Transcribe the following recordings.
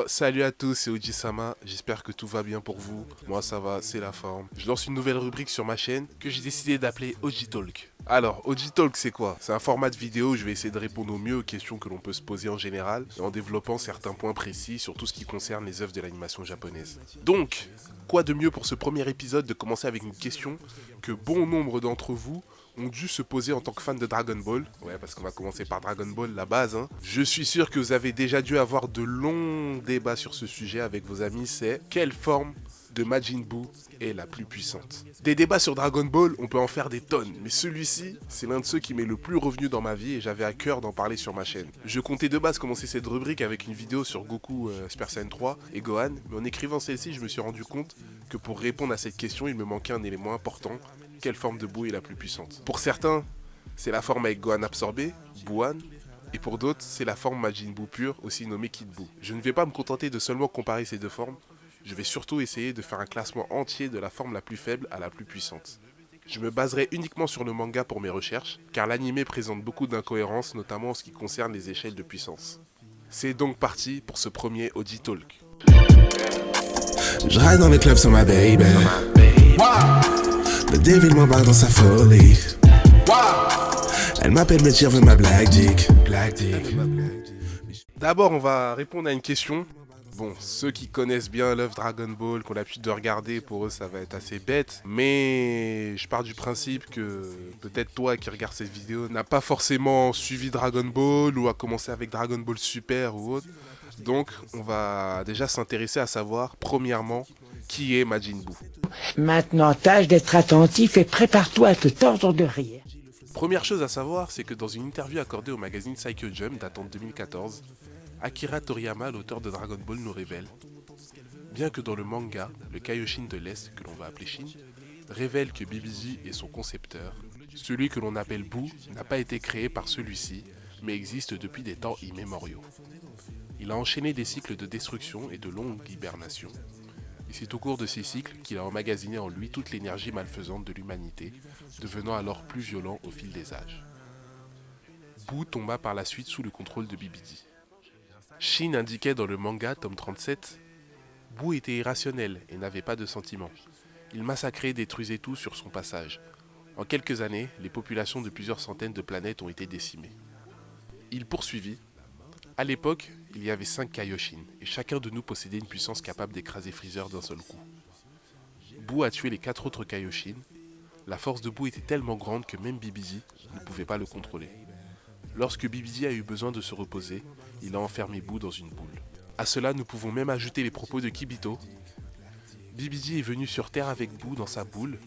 Salut à tous, c'est Oji-sama, j'espère que tout va bien pour vous. Moi ça va, c'est la forme. Je lance une nouvelle rubrique sur ma chaîne que j'ai décidé d'appeler Oji Talk. Alors, Oji Talk c'est quoi? C'est un format de vidéo où je vais essayer de répondre au mieux aux questions que l'on peut se poser en général et en développant certains points précis sur tout ce qui concerne les œuvres de l'animation japonaise. Donc, quoi de mieux pour ce premier épisode de commencer avec une question que bon nombre d'entre vous ont dû se poser en tant que fan de Dragon Ball. Ouais, parce qu'on va commencer par Dragon Ball, la base. Hein. Je suis sûr que vous avez déjà dû avoir de longs débats sur ce sujet avec vos amis. C'est quelle forme de Majin Buu est la plus puissante? Des débats sur Dragon Ball, on peut en faire des tonnes, mais celui-ci, c'est l'un de ceux qui m'est le plus revenu dans ma vie et j'avais à cœur d'en parler sur ma chaîne. Je comptais de base commencer cette rubrique avec une vidéo sur Goku Super Saiyan 3 et Gohan, mais en écrivant celle-ci, je me suis rendu compte que pour répondre à cette question, il me manquait un élément important. Quelle forme de Buu est la plus puissante? Pour certains, c'est la forme avec Gohan absorbé, Buuan, et pour d'autres, c'est la forme Majin Buu pure, aussi nommée Kid Buu. Je ne vais pas me contenter de seulement comparer ces deux formes, je vais surtout essayer de faire un classement entier de la forme la plus faible à la plus puissante. Je me baserai uniquement sur le manga pour mes recherches, car l'anime présente beaucoup d'incohérences, notamment en ce qui concerne les échelles de puissance. C'est donc parti pour ce premier Oji Talk. Je ride dans les clubs sur ma baby. Le Devil m'embarque dans sa folie. Elle m'appelle mais tire veut ma black dick. D'abord, on va répondre à une question. Bon, ceux qui connaissent bien l'œuvre Dragon Ball, qui ont l'habitude de regarder, pour eux ça va être assez bête. Mais je pars du principe que peut-être toi qui regardes cette vidéo n'a pas forcément suivi Dragon Ball ou a commencé avec Dragon Ball Super ou autre. Donc on va déjà s'intéresser à savoir, premièrement, qui est Majin Buu. Maintenant, tâche d'être attentif et prépare-toi à te tordre de rire. Première chose à savoir, c'est que dans une interview accordée au magazine Psycho Jump datant de 2014, Akira Toriyama, l'auteur de Dragon Ball, nous révèle bien que dans le manga, le Kaioshin de l'Est, que l'on va appeler Shin, révèle que BBJ est son concepteur, celui que l'on appelle Buu n'a pas été créé par celui-ci, mais existe depuis des temps immémoriaux. Il a enchaîné des cycles de destruction et de longues hibernations. Et c'est au cours de ces cycles qu'il a emmagasiné en lui toute l'énergie malfaisante de l'humanité, devenant alors plus violent au fil des âges. Buu tomba par la suite sous le contrôle de BBJ. Shin indiquait dans le manga, tome 37, Buu était irrationnel et n'avait pas de sentiments. Il massacrait et détruisait tout sur son passage. En quelques années, les populations de plusieurs centaines de planètes ont été décimées. Il poursuivit. À l'époque, il y avait 5 Kaioshin, et chacun de nous possédait une puissance capable d'écraser Freezer d'un seul coup. Buu a tué les 4 autres Kaioshin. La force de Buu était tellement grande que même BBJ ne pouvait pas le contrôler. Lorsque BBJ a eu besoin de se reposer, il a enfermé Buu dans une boule. À cela, nous pouvons même ajouter les propos de Kibito. BBJ est venu sur Terre avec Buu dans sa boule.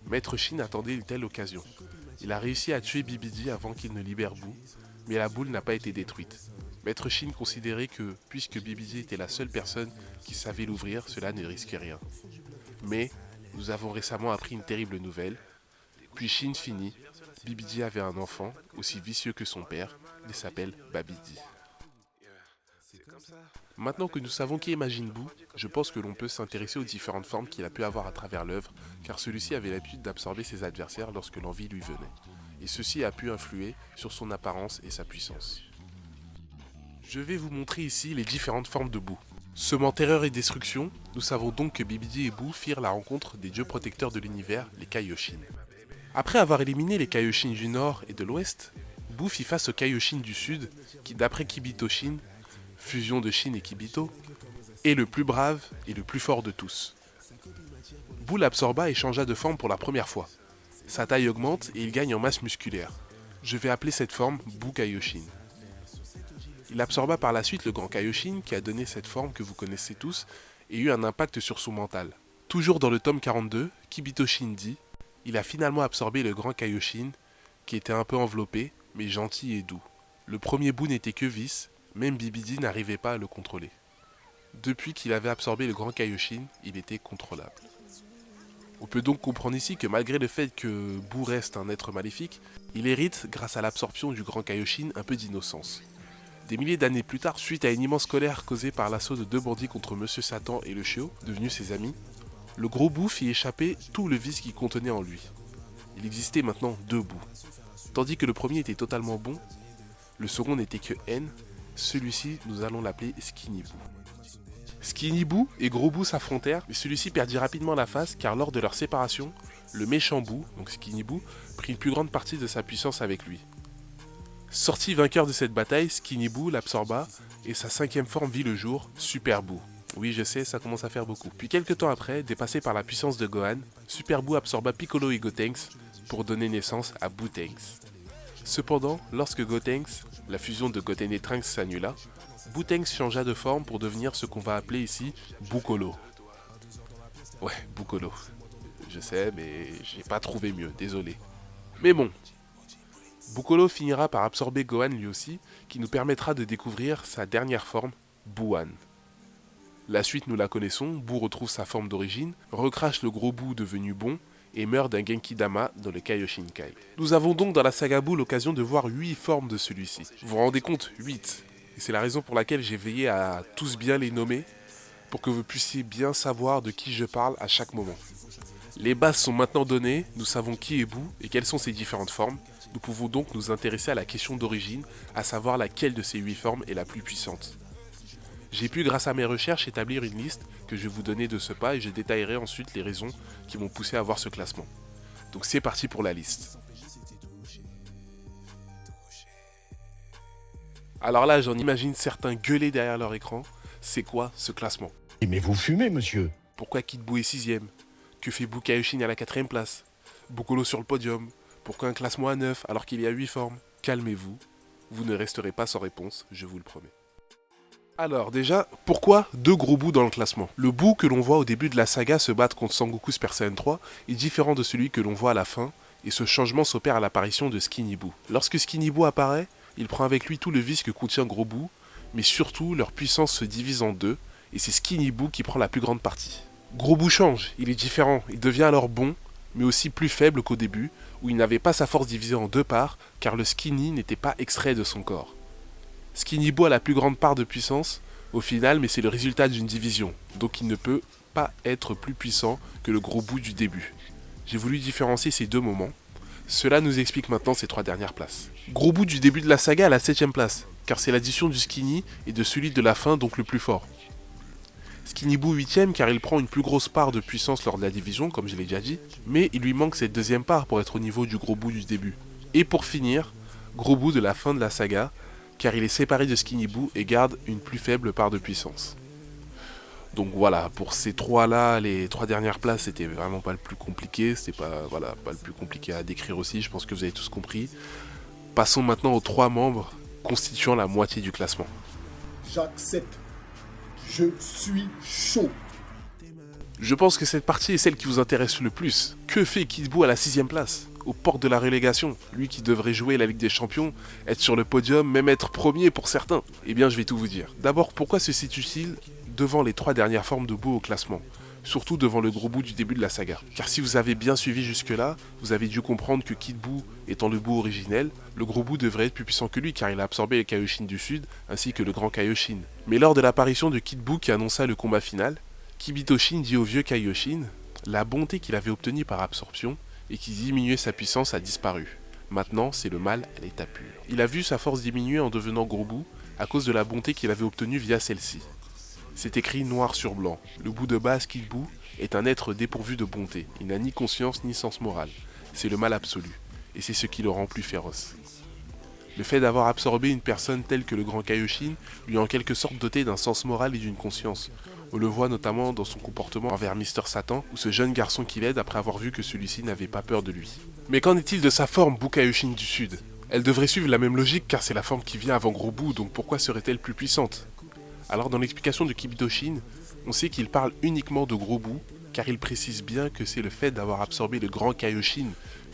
Maître Shin attendait une telle occasion. Il a réussi à tuer BBJ avant qu'il ne libère Buu, mais la boule n'a pas été détruite. Maître Shin considérait que, puisque BBJ était la seule personne qui savait l'ouvrir, cela ne risquait rien. Mais, nous avons récemment appris une terrible nouvelle. Puis Shin finit, BBJ avait un enfant, aussi vicieux que son père, il s'appelle Babidi. Maintenant que nous savons qui est Majin Buu, je pense que l'on peut s'intéresser aux différentes formes qu'il a pu avoir à travers l'œuvre, car celui-ci avait l'habitude d'absorber ses adversaires lorsque l'envie lui venait. Et ceci a pu influer sur son apparence et sa puissance. Je vais vous montrer ici les différentes formes de Buu. Semant terreur et destruction, nous savons donc que BBJ et Buu firent la rencontre des dieux protecteurs de l'univers, les Kaioshin. Après avoir éliminé les Kaioshin du nord et de l'ouest, Buu fit face aux Kaioshin du sud, qui d'après Kibito Shin, fusion de Shin et Kibito, est le plus brave et le plus fort de tous. Buu l'absorba et changea de forme pour la première fois. Sa taille augmente et il gagne en masse musculaire. Je vais appeler cette forme Buu Kaioshin. Il absorba par la suite le grand Kaioshin qui a donné cette forme que vous connaissez tous et eut un impact sur son mental. Toujours dans le tome 42, Kibito Shin dit « Il a finalement absorbé le grand Kaioshin qui était un peu enveloppé mais gentil et doux. Le premier Buu n'était que vice, même BBJ n'arrivait pas à le contrôler. Depuis qu'il avait absorbé le grand Kaioshin, il était contrôlable. » On peut donc comprendre ici que malgré le fait que Buu reste un être maléfique, il hérite, grâce à l'absorption du grand Kaioshin, un peu d'innocence. Des milliers d'années plus tard, suite à une immense colère causée par l'assaut de 2 bandits contre Monsieur Satan et le Chiot, devenus ses amis, le gros Buu fit échapper tout le vice qu'il contenait en lui. Il existait maintenant 2 Buu. Tandis que le premier était totalement bon, le second n'était que haine, Celui-ci, nous allons l'appeler Skinny Boo. Skinny Boo et Gros Boo s'affrontèrent, mais celui-ci perdit rapidement la face car lors de leur séparation, le méchant Boo, donc Skinny Boo, prit une plus grande partie de sa puissance avec lui. Sorti vainqueur de cette bataille, Skinny Boo l'absorba et sa 5e forme vit le jour, Super Boo. Oui, je sais, ça commence à faire beaucoup. Puis quelques temps après, dépassé par la puissance de Gohan, Super Boo absorba Piccolo et Gotenks pour donner naissance à Bootenks. Cependant, lorsque Gotenks, la fusion de Goten et Trunks s'annula, Bootenks changea de forme pour devenir ce qu'on va appeler ici Bookolo. Ouais, Bookolo. Je sais, mais j'ai pas trouvé mieux, désolé. Mais bon, Bookolo finira par absorber Gohan lui aussi, qui nous permettra de découvrir sa dernière forme, Boohan. La suite nous la connaissons, Boo retrouve sa forme d'origine, recrache le gros Boo devenu bon, et meurt d'un Genki-Dama dans le Kaioshinkai. Nous avons donc dans la saga Boo l'occasion de voir 8 formes de celui-ci. Vous vous rendez compte, 8. Et c'est la raison pour laquelle j'ai veillé à tous bien les nommer, pour que vous puissiez bien savoir de qui je parle à chaque moment. Les bases sont maintenant données, nous savons qui est Boo et quelles sont ses différentes formes. Nous pouvons donc nous intéresser à la question d'origine, à savoir laquelle de ces 8 formes est la plus puissante. J'ai pu, grâce à mes recherches, établir une liste que je vais vous donner de ce pas et je détaillerai ensuite les raisons qui m'ont poussé à avoir ce classement. Donc c'est parti pour la liste. Alors là, j'en imagine certains gueuler derrière leur écran. C'est quoi ce classement? Mais vous fumez, monsieur. Pourquoi Kid Boo est 6ème? Que fait Boo Kaioshin à la 4ème place? Bookolo sur le podium? Pourquoi un classement à 9 alors qu'il y a 8 formes? Calmez-vous, vous ne resterez pas sans réponse, je vous le promets. Alors déjà, pourquoi 2 gros Boo dans le classement? Le Boo que l'on voit au début de la saga se battre contre Sangoku Super Saiyan 3 est différent de celui que l'on voit à la fin, et ce changement s'opère à l'apparition de Skinny Boo. Lorsque Skinny Boo apparaît, il prend avec lui tout le vice que contient Gros Boo, mais surtout leur puissance se divise en deux, et c'est Skinny Boo qui prend la plus grande partie. Gros Boo change, il est différent, il devient alors bon, mais aussi plus faible qu'au début, où il n'avait pas sa force divisée en 2 parts, car le Skinny n'était pas extrait de son corps. Skinny Boo a la plus grande part de puissance, au final, mais c'est le résultat d'une division, donc il ne peut pas être plus puissant que le Gros Boo du début. J'ai voulu différencier ces 2 moments. Cela nous explique maintenant ces 3 dernières places. Gros Boo du début de la saga à la 7ème place, car c'est l'addition du Skinny et de celui de la fin, donc le plus fort. Skinny Boo 8ème, car il prend une plus grosse part de puissance lors de la division, comme je l'ai déjà dit, mais il lui manque cette 2ème part pour être au niveau du Gros Boo du début. Et pour finir, Gros Boo de la fin de la saga, car il est séparé de Skinny Boo et garde une plus faible part de puissance. Donc voilà, pour ces 3-là, les 3 dernières places, c'était vraiment pas le plus compliqué, c'était pas le plus compliqué à décrire aussi, je pense que vous avez tous compris. Passons maintenant aux 3 membres constituant la moitié du classement. J'accepte. Je suis chaud. Je pense que cette partie est celle qui vous intéresse le plus. Que fait Kid Boo à la 6ème place, aux portes de la relégation? Lui qui devrait jouer la Ligue des Champions, être sur le podium, même être premier pour certains. Eh bien, je vais tout vous dire. D'abord, pourquoi se situe-t-il devant les 3 dernières formes de Boo au classement? Surtout devant le Gros Boo du début de la saga. Car si vous avez bien suivi jusque-là, vous avez dû comprendre que Kid Boo étant le Boo originel, le Gros Boo devrait être plus puissant que lui car il a absorbé les Kaioshin du Sud ainsi que le Grand Kaioshin. Mais lors de l'apparition de Kid Boo qui annonça le combat final, Kibitoshin dit au vieux Kaioshin la bonté qu'il avait obtenue par absorption et qui diminuait sa puissance a disparu. Maintenant, c'est le mal à l'état pur. Il a vu sa force diminuer en devenant Gros Boo à cause de la bonté qu'il avait obtenue via celle-ci. C'est écrit noir sur blanc. Le Boo de base, Kid Boo, est un être dépourvu de bonté. Il n'a ni conscience ni sens moral. C'est le mal absolu. Et c'est ce qui le rend plus féroce. Le fait d'avoir absorbé une personne telle que le Grand Kaioshin lui a en quelque sorte doté d'un sens moral et d'une conscience. On le voit notamment dans son comportement envers Mister Satan, ou ce jeune garçon qui l'aide après avoir vu que celui-ci n'avait pas peur de lui. Mais qu'en est-il de sa forme, Boo Kaioshin du Sud? Elle devrait suivre la même logique car c'est la forme qui vient avant Gros Boo, donc pourquoi serait-elle plus puissante? Alors dans l'explication de Kibitoshin, on sait qu'il parle uniquement de Gros Boo, car il précise bien que c'est le fait d'avoir absorbé le Grand Kaioshin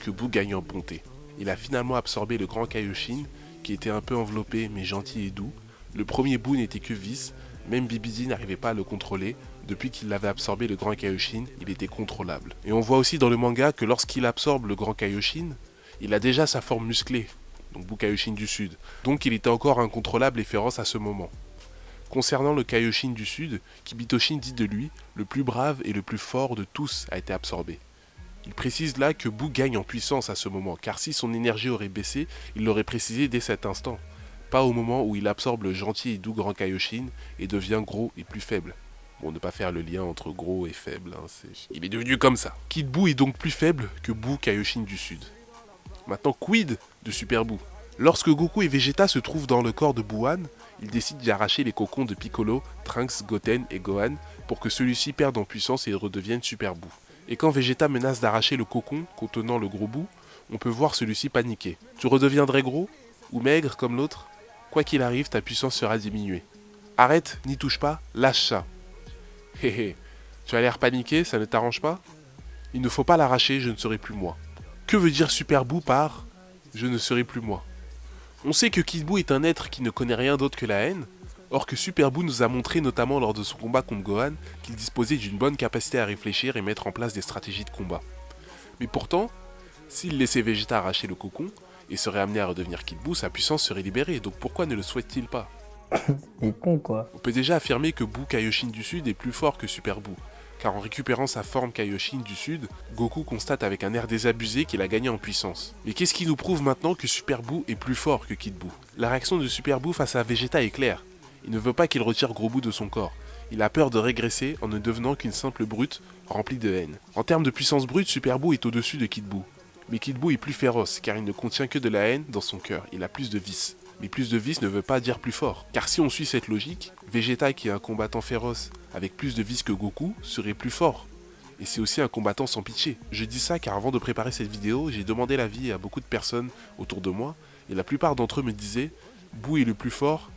que Boo gagne en bonté. Il a finalement absorbé le Grand Kaioshin, qui était un peu enveloppé mais gentil et doux. Le premier Boo n'était que vice, même Bibidi n'arrivait pas à le contrôler. Depuis qu'il avait absorbé le Grand Kaioshin, il était contrôlable. Et on voit aussi dans le manga que lorsqu'il absorbe le Grand Kaioshin, il a déjà sa forme musclée, donc Boo Kaioshin du Sud. Donc il était encore incontrôlable et féroce à ce moment. Concernant le Kaioshin du Sud, Kibitoshin dit de lui « le plus brave et le plus fort de tous a été absorbé ». Il précise là que Boo gagne en puissance à ce moment, car si son énergie aurait baissé, il l'aurait précisé dès cet instant. pas au moment où il absorbe le gentil et doux Grand Kaioshin et devient gros et plus faible. Bon, ne pas faire le lien entre gros et faible, hein, il est devenu comme ça. Kid Buu est donc plus faible que Buu Kaioshin du Sud. Maintenant, quid de Super Buu? Lorsque Goku et Vegeta se trouvent dans le corps de Buuan, ils décident d'y arracher les cocons de Piccolo, Trunks, Goten et Gohan pour que celui-ci perde en puissance et redevienne Super Buu. Et quand Vegeta menace d'arracher le cocon contenant le gros Buu, on peut voir celui-ci paniquer. Tu redeviendrais gros? Ou maigre comme l'autre? Quoi qu'il arrive, ta puissance sera diminuée. Arrête, n'y touche pas, lâche ça. Hé hé, tu as l'air paniqué, ça ne t'arrange pas? Il ne faut pas l'arracher, je ne serai plus moi. Que veut dire Super Buu par « je ne serai plus moi » ? On sait que Kid Buu est un être qui ne connaît rien d'autre que la haine, or que Super Buu nous a montré notamment lors de son combat contre Gohan qu'il disposait d'une bonne capacité à réfléchir et mettre en place des stratégies de combat. Mais pourtant, s'il laissait Vegeta arracher le cocon et serait amené à redevenir Kid Buu, sa puissance serait libérée, donc pourquoi ne le souhaite-t-il pas? Il est con quoi. On peut déjà affirmer que Buu Kaioshin du Sud est plus fort que Super Buu, car en récupérant sa forme Kaioshin du Sud, Goku constate avec un air désabusé qu'il a gagné en puissance. Mais qu'est-ce qui nous prouve maintenant que Super Buu est plus fort que Kid Buu? La réaction de Super Buu face à Vegeta est claire. Il ne veut pas qu'il retire Gros Buu de son corps. Il a peur de régresser en ne devenant qu'une simple brute remplie de haine. En termes de puissance brute, Super Buu est au-dessus de Kid Buu. Mais Kid Buu est plus féroce, car il ne contient que de la haine dans son cœur. Il a plus de vices. Mais plus de vices ne veut pas dire plus fort. Car si on suit cette logique, Vegeta, qui est un combattant féroce avec plus de vices que Goku, serait plus fort. Et c'est aussi un combattant sans pitié. Je dis ça car avant de préparer cette vidéo, j'ai demandé l'avis à beaucoup de personnes autour de moi, et la plupart d'entre eux me disaient « Buu est le plus fort,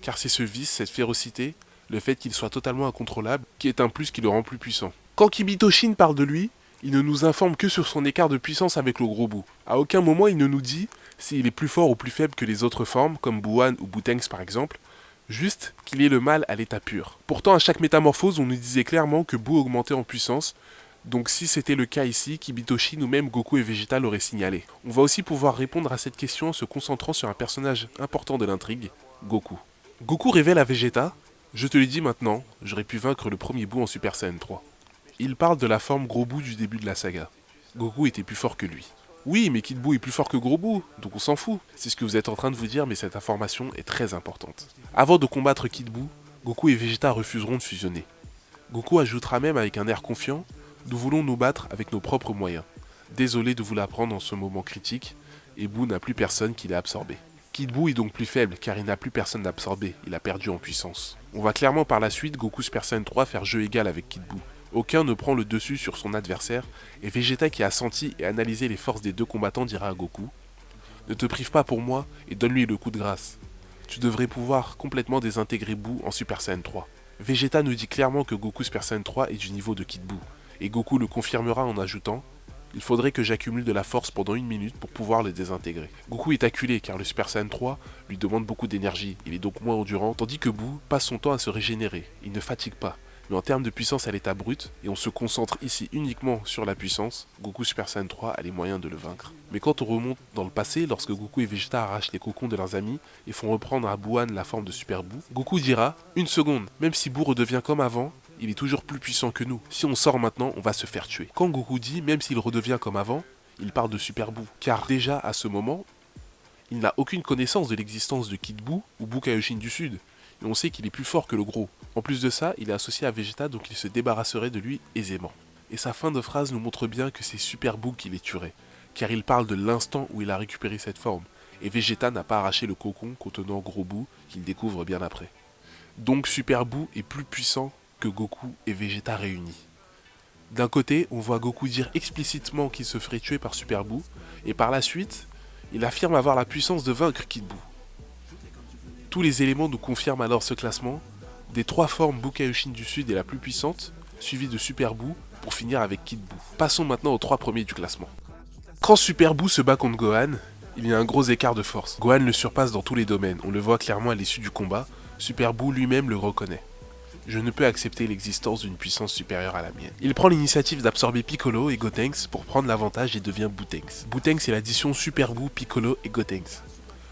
car c'est ce vice, cette férocité, le fait qu'il soit totalement incontrôlable, qui est un plus qui le rend plus puissant. » Quand Kibitoshin parle de lui, il ne nous informe que sur son écart de puissance avec le gros Buu. À aucun moment il ne nous dit s'il est plus fort ou plus faible que les autres formes, comme Buuan ou Butenks par exemple, juste qu'il est le mal à l'état pur. Pourtant à chaque métamorphose on nous disait clairement que Buu augmentait en puissance, donc si c'était le cas ici, Kibitoshin ou même Goku et Vegeta l'auraient signalé. On va aussi pouvoir répondre à cette question en se concentrant sur un personnage important de l'intrigue, Goku. Goku révèle à Vegeta « Je te le dis maintenant, j'aurais pu vaincre le premier Buu en Super Saiyan 3 ». Il parle de la forme Gros Buu du début de la saga. Goku était plus fort que lui. Oui, mais Kid Buu est plus fort que Gros Buu, donc on s'en fout. C'est ce que vous êtes en train de vous dire, mais cette information est très importante. Avant de combattre Kid Buu, Goku et Vegeta refuseront de fusionner. Goku ajoutera même avec un air confiant « Nous voulons nous battre avec nos propres moyens. Désolé de vous l'apprendre en ce moment critique, et Buu n'a plus personne qui l'a absorbé. » Kid Buu est donc plus faible, car il n'a plus personne d'absorbé, il a perdu en puissance. On va clairement par la suite, Goku Super Saiyan 3 faire jeu égal avec Kid Buu. Aucun ne prend le dessus sur son adversaire, et Vegeta qui a senti et analysé les forces des deux combattants dira à Goku « Ne te prive pas pour moi et donne-lui le coup de grâce. Tu devrais pouvoir complètement désintégrer Buu en Super Saiyan 3. » Vegeta nous dit clairement que Goku Super Saiyan 3 est du niveau de Kid Buu, et Goku le confirmera en ajoutant « Il faudrait que j'accumule de la force pendant 1 minute pour pouvoir le désintégrer. » Goku est acculé car le Super Saiyan 3 lui demande beaucoup d'énergie, il est donc moins endurant, tandis que Buu passe son temps à se régénérer, il ne fatigue pas. Mais en termes de puissance à l'état brut, et on se concentre ici uniquement sur la puissance, Goku Super Saiyan 3 a les moyens de le vaincre. Mais quand on remonte dans le passé, lorsque Goku et Vegeta arrachent les cocons de leurs amis et font reprendre à Buuan la forme de Super Buu, Goku dira « 1 seconde, même si Buu redevient comme avant, il est toujours plus puissant que nous. Si on sort maintenant, on va se faire tuer. » Quand Goku dit « même s'il redevient comme avant », il parle de Super Buu, car déjà à ce moment, il n'a aucune connaissance de l'existence de Kid Buu ou Buu Kaioshin du Sud. Et on sait qu'il est plus fort que le gros. En plus de ça, il est associé à Vegeta, donc il se débarrasserait de lui aisément. Et sa fin de phrase nous montre bien que c'est Super Buu qui les tuerait, car il parle de l'instant où il a récupéré cette forme, et Vegeta n'a pas arraché le cocon contenant Gros Buu qu'il découvre bien après. Donc Super Buu est plus puissant que Goku et Vegeta réunis. D'un côté, on voit Goku dire explicitement qu'il se ferait tuer par Super Buu, et par la suite, il affirme avoir la puissance de vaincre Kid Buu. Tous les éléments nous confirment alors ce classement. Des 3 formes, Buu Kaioshin du Sud est la plus puissante, suivie de Super Buu, pour finir avec Kid Buu. Passons maintenant aux 3 premiers du classement. Quand Super Buu se bat contre Gohan, il y a un gros écart de force. Gohan le surpasse dans tous les domaines, on le voit clairement à l'issue du combat, Super Buu lui-même le reconnaît. Je ne peux accepter l'existence d'une puissance supérieure à la mienne. Il prend l'initiative d'absorber Piccolo et Gotenks pour prendre l'avantage et devient Butenks. Butenks est l'addition Super Buu, Piccolo et Gotenks.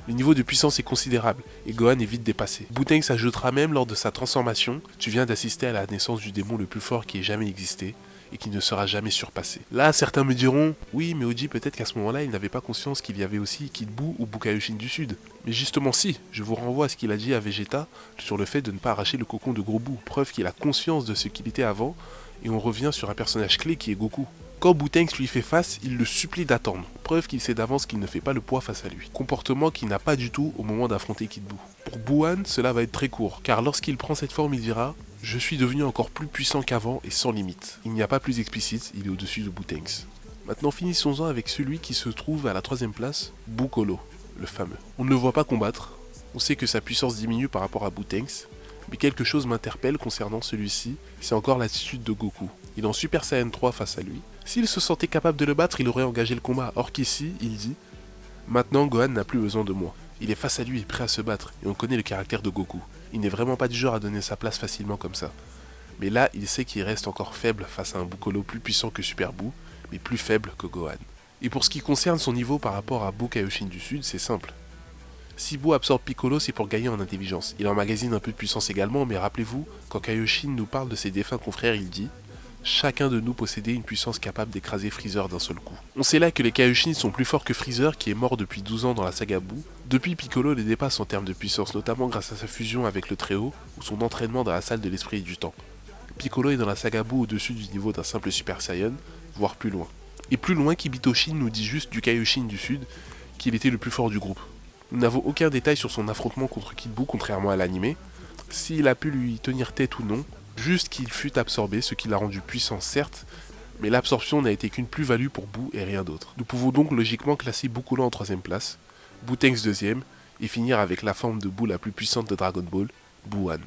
Le niveau de puissance est considérable, et Gohan est vite dépassé. Butenks ajoutera même lors de sa transformation « Tu viens d'assister à la naissance du démon le plus fort qui ait jamais existé, et qui ne sera jamais surpassé. Là, certains me diront, oui, mais Oji, peut-être qu'à ce moment-là, il n'avait pas conscience qu'il y avait aussi Kid Buu ou Buu Kaioshin du Sud. Mais justement si, je vous renvoie à ce qu'il a dit à Vegeta sur le fait de ne pas arracher le cocon de Gros Buu, preuve qu'il a conscience de ce qu'il était avant, et on revient sur un personnage clé qui est Goku. Quand Boutenx lui fait face, il le supplie d'attendre, preuve qu'il sait d'avance qu'il ne fait pas le poids face à lui. Comportement qu'il n'a pas du tout au moment d'affronter Kid Buu. Pour Buuhan, cela va être très court, car lorsqu'il prend cette forme, il dira « Je suis devenu encore plus puissant qu'avant et sans limite ». Il n'y a pas plus explicite, il est au-dessus de Boutenx. Maintenant finissons-en avec celui qui se trouve à la 3ème place, Bukolo, le fameux. On ne le voit pas combattre, on sait que sa puissance diminue par rapport à Boutenx, mais quelque chose m'interpelle concernant celui-ci, c'est encore l'attitude de Goku. Il est en Super Saiyan 3 face à lui. S'il se sentait capable de le battre, il aurait engagé le combat, or qu'ici, il dit « Maintenant Gohan n'a plus besoin de moi. Il est face à lui et prêt à se battre, et on connaît le caractère de Goku. Il n'est vraiment pas du genre à donner sa place facilement comme ça. Mais là, il sait qu'il reste encore faible face à un Bukolo plus puissant que Super Buu, mais plus faible que Gohan. Et pour ce qui concerne son niveau par rapport à Buu Kaioshin du Sud, c'est simple. Si Buu absorbe Piccolo, c'est pour gagner en intelligence. Il emmagasine un peu de puissance également, mais rappelez-vous, quand Kaioshin nous parle de ses défunts confrères, il dit « Chacun de nous possédait une puissance capable d'écraser Freezer d'un seul coup. » On sait là que les Kaioshin sont plus forts que Freezer, qui est mort depuis 12 ans dans la saga Buu. Depuis, Piccolo les dépasse en termes de puissance, notamment grâce à sa fusion avec le Très-Haut, ou son entraînement dans la salle de l'esprit et du temps. Piccolo est dans la saga Buu au-dessus du niveau d'un simple Super Saiyan, voire plus loin. Et plus loin, Kibitoshin nous dit juste du Kaioshin du Sud qu'il était le plus fort du groupe. Nous n'avons aucun détail sur son affrontement contre Kid Buu, contrairement à l'anime, s'il a pu lui tenir tête ou non, juste qu'il fut absorbé, ce qui l'a rendu puissant certes, mais l'absorption n'a été qu'une plus-value pour Buu et rien d'autre. Nous pouvons donc logiquement classer Bukolo en 3ème place, Boutenx 2ème, et finir avec la forme de Buu la plus puissante de Dragon Ball, Buuhan.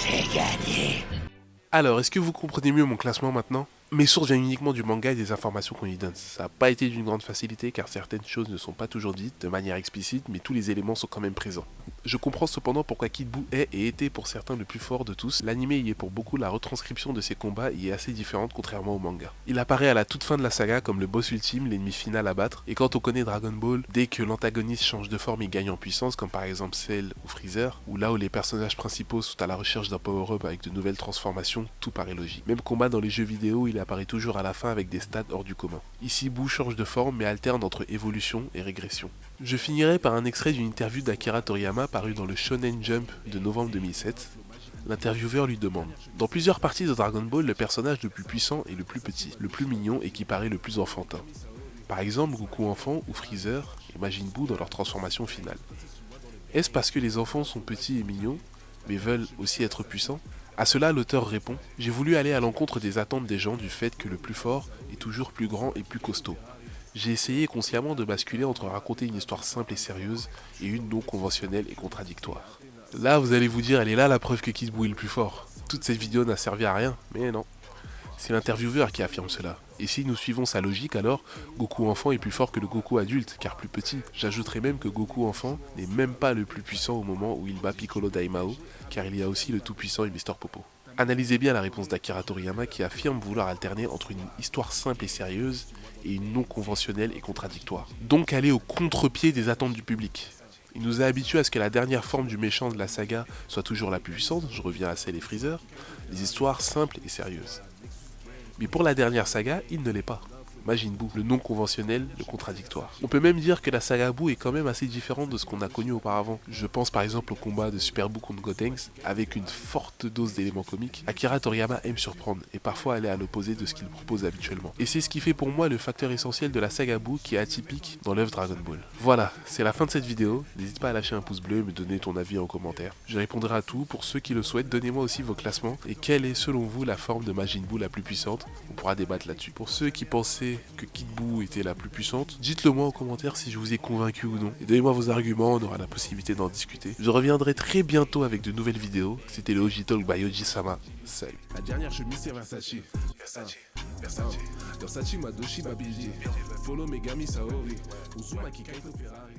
J'ai gagné. Alors, est-ce que vous comprenez mieux mon classement maintenant ? Mes sources viennent uniquement du manga et des informations qu'on y donne. Ça n'a pas été d'une grande facilité car certaines choses ne sont pas toujours dites de manière explicite, mais tous les éléments sont quand même présents. Je comprends cependant pourquoi Kid Buu est et était pour certains le plus fort de tous. L'anime y est pour beaucoup, la retranscription de ses combats y est assez différente contrairement au manga. Il apparaît à la toute fin de la saga comme le boss ultime, l'ennemi final à battre, et quand on connaît Dragon Ball, dès que l'antagoniste change de forme et gagne en puissance, comme par exemple Cell ou Freezer, ou là où les personnages principaux sont à la recherche d'un power-up avec de nouvelles transformations, tout paraît logique. Même combat dans les jeux vidéo, il apparaît toujours à la fin avec des stats hors du commun. Ici, Buu change de forme mais alterne entre évolution et régression. Je finirai par un extrait d'une interview d'Akira Toriyama paru dans le Shonen Jump de novembre 2007. L'intervieweur lui demande « Dans plusieurs parties de Dragon Ball, le personnage le plus puissant est le plus petit, le plus mignon et qui paraît le plus enfantin. Par exemple, Goku enfant ou Freezer et Majin Buu dans leur transformation finale. Est-ce parce que les enfants sont petits et mignons, mais veulent aussi être puissants ? À cela, l'auteur répond « J'ai voulu aller à l'encontre des attentes des gens du fait que le plus fort est toujours plus grand et plus costaud. J'ai essayé consciemment de basculer entre raconter une histoire simple et sérieuse et une non conventionnelle et contradictoire. » Là, vous allez vous dire, elle est là la preuve que Kid Buu est le plus fort. Toute cette vidéo n'a servi à rien, mais non. C'est l'intervieweur qui affirme cela. Et si nous suivons sa logique, alors Goku enfant est plus fort que le Goku adulte, car plus petit. J'ajouterais même que Goku enfant n'est même pas le plus puissant au moment où il bat Piccolo Daimao, car il y a aussi le tout-puissant et Mr Popo. Analysez bien la réponse d'Akira Toriyama qui affirme vouloir alterner entre une histoire simple et sérieuse et une non conventionnelle et contradictoire. Donc aller au contre-pied des attentes du public. Il nous a habitués à ce que la dernière forme du méchant de la saga soit toujours la plus puissante, je reviens à Cell et Freezer, des histoires simples et sérieuses. Mais pour la dernière saga, il ne l'est pas. Majin Buu, le non conventionnel, le contradictoire. On peut même dire que la saga Buu est quand même assez différente de ce qu'on a connu auparavant. Je pense par exemple au combat de Super Buu contre Gotenks, avec une forte dose d'éléments comiques. Akira Toriyama aime surprendre, et parfois aller à l'opposé de ce qu'il propose habituellement. Et c'est ce qui fait pour moi le facteur essentiel de la saga Buu qui est atypique dans l'œuvre Dragon Ball. Voilà, c'est la fin de cette vidéo. N'hésite pas à lâcher un pouce bleu et me donner ton avis en commentaire. Je répondrai à tout. Pour ceux qui le souhaitent, donnez-moi aussi vos classements et quelle est selon vous la forme de Majin Buu la plus puissante. On pourra débattre là-dessus. Pour ceux qui pensaient que Kid Buu était la plus puissante, dites-le moi en commentaire si je vous ai convaincu ou non. Et donnez-moi vos arguments, on aura la possibilité d'en discuter. Je reviendrai très bientôt avec de nouvelles vidéos. C'était le Oji Talk by Oji-sama. Salut. La dernière chemise c'est Versace. Versace Madoshi Babiji. Follow Megami Saori. Uzuma Kikaito Ferrari.